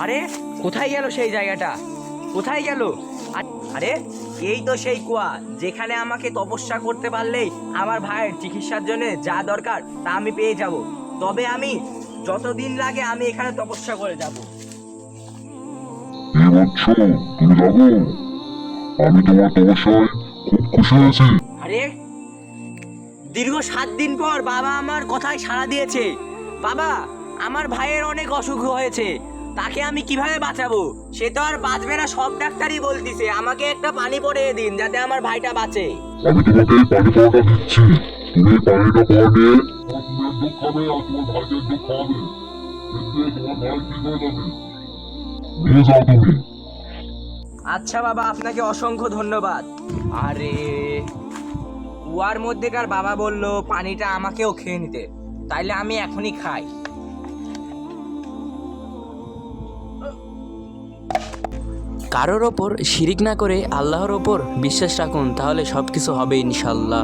আরে কোথায় গেল সেই জায়গাটা? কোথায় গেল? আরে এই তো সেই কুয়া, যেখানে আমাকে তপস্যা করতে পারলেই আমার ভাইয়ের চিকিৎসার জন্য যা দরকার তা আমি পেয়ে যাব। তবে আমি যতদিন লাগে আমি এখানে তপস্যা করে যাব। কি বলছো? তুমি যাবো? আমি তোমার তপস্যায় খুব খুশি হয়েছি। আরে দীর্ঘ 7 দিন পর বাবা আমার কথায় সাড়া দিয়েছে। বাবা, আমার ভাইয়ের অনেক অসুখ হয়েছে, তাকে আমি কিভাবে বাঁচাবো? সে তো আর বাঁচবে না, সব ডাক্তারই বলতিছে। আমাকে একটা পানি পড়িয়ে দিন যাতে আমার ভাইটা বাঁচে। আমি তোমাকে এই পানি খাওয়াটা দিচ্ছি। তুমি এই পানিটা খাওয়া নিয়ে তোমার দুধ খাবে আর তোমার ভাইকে দুধ খাওয়াবে। দেখবে তোমার ভাই ঠিক হয়ে যাবে। নিয়ে যাও তুমি। আচ্ছা বাবা, আপনাকে অসংখ্য ধন্যবাদ। আরে কুয়ার মধ্যেকার বাবা বলল পানিটা আমাকেও খেয়ে নিতে, তাইলে আমি এখনই খাই। কারোর ওপর শিরিক না করে আল্লাহর ওপর বিশ্বাস রাখুন, তাহলে সব কিছু হবে ইনশাল্লাহ।